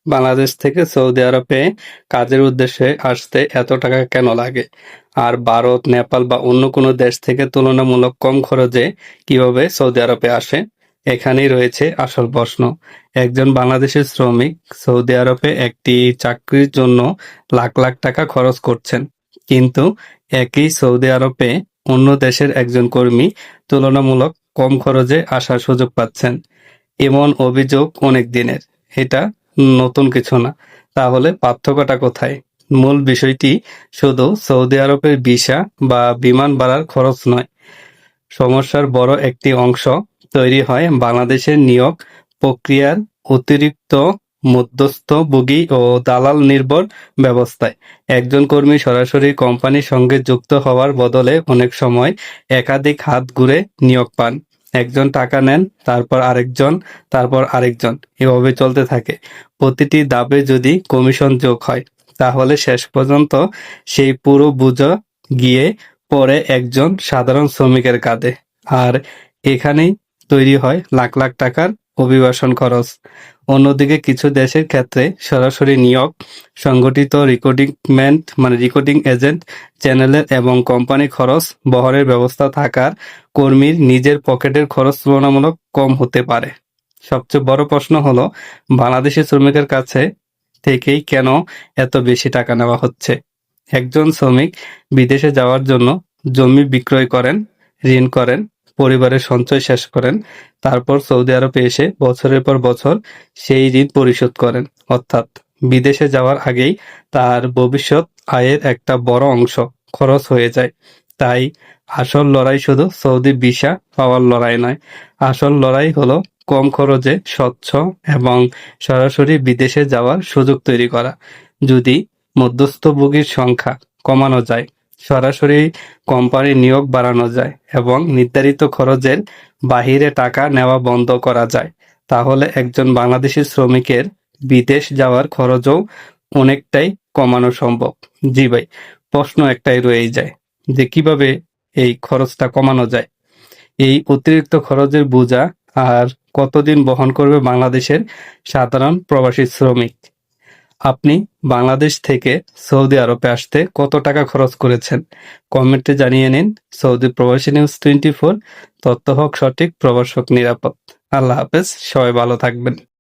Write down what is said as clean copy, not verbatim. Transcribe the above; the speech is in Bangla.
বাংলাদেশ থেকে সৌদি আরবে কাজের উদ্দেশ্যে আসতে এত টাকা কেন লাগে? আর ভারত, নেপাল বা অন্য কোনো দেশ থেকে তুলনামূলক কম খরচে কিভাবে সৌদি আরবে আসে? এখানেই রয়েছে আসল প্রশ্ন। একজন বাংলাদেশি শ্রমিক সৌদি আরবে একটি চাকরির জন্য লাখ লাখ টাকা খরচ করছেন। কিন্তু একই সৌদি আরবে অন্য দেশের একজন কর্মী তুলনামূলক কম খরচে আসার সুযোগ পাচ্ছেন। এমন অভিযোগ অনেক দিনের। এটা নতুন কিছু না। তাহলে পার্থক্যটা কোথায়? মূল বিষয়টি শুধু সৌদি আরবের ভিসা বা বিমান ভাড়ার খরচ নয়। সমস্যার বড় একটি অংশ তৈরি হয় বাংলাদেশের নিয়োগ প্রক্রিয়ার অতিরিক্ত মধ্যস্থভোগী ও দালাল নির্ভর ব্যবস্থায়। একজন কর্মী সরাসরি কোম্পানির সঙ্গে যুক্ত হওয়ার বদলে অনেক সময় একাধিক হাত ঘুরে নিয়োগ পান। একজন টাকা নেন, তারপর আরেকজন, তারপর আরেকজন, এভাবে চলতে থাকে। প্রতিটি ধাপে যদি কমিশন যোগ হয়, তাহলে শেষ পর্যন্ত সেই পুরো বোঝা গিয়ে পড়ে একজন সাধারণ শ্রমিকের কাঁধে। আর এখানেই তৈরি হয় লাখ লাখ টাকার অভিবাসন খরচ। অন্যদিকে কিছু দেশের ক্ষেত্রে সরাসরি নিয়োগ, সংগঠিত রিক্রুটিং এজেন্ট, চ্যানেলের এবং কোম্পানি খরচ বহরের ব্যবস্থা থাকার কর্মীর নিজের পকেটের খরচ তুলনামূলক কম হতে পারে। সবচেয়ে বড় প্রশ্ন হলো, বাংলাদেশি শ্রমিকের কাছে থেকেই কেন এত বেশি টাকা নেওয়া হচ্ছে? একজন শ্রমিক বিদেশে যাওয়ার জন্য জমি বিক্রয় করেন, ঋণ করেন, পরিবারের সঞ্চয় শেষ করেন, তারপর সৌদি আরবে এসে বছরের পর বছর সেই ঋণ পরিশোধ করেন। অর্থাৎ বিদেশে যাওয়ার আগেই তার ভবিষ্যৎ আয়ের একটা বড় অংশ খরচ হয়ে যায়। তাই আসল লড়াই শুধু সৌদি ভিসা পাওয়ার লড়াই নয়। আসল লড়াই হলো কম খরচে স্বচ্ছ এবং সরাসরি বিদেশে যাওয়ার সুযোগ তৈরি করা। যদি মধ্যস্থভোগীর সংখ্যা কমানো যায়, সরাসরি কোম্পানির নিয়োগ বাড়ানো যায় এবং নির্ধারিত খরচের বাহিরে টাকা নেওয়া বন্ধ করা যায়, তাহলে একজন বাংলাদেশি শ্রমিকের বিদেশ যাওয়ার খরচও অনেকটাই কমানো সম্ভব। জি ভাই, প্রশ্ন একটাই রয়েই যায় যে কিভাবে এই খরচটা কমানো যায়? এই অতিরিক্ত খরচের বোঝা আর কতদিন বহন করবে বাংলাদেশের সাধারণ প্রবাসী শ্রমিক? আপনি বাংলাদেশ থেকে সৌদি আরবে আসতে কত টাকা খরচ করেছেন? কমেন্টে জানিয়ে নিন। সৌদি প্রবাসী নিউজ 24, তথ্য হোক সঠিক, প্রবাস হোক নিরাপদ। আল্লাহ হাফেজ, সবাই ভালো থাকবেন।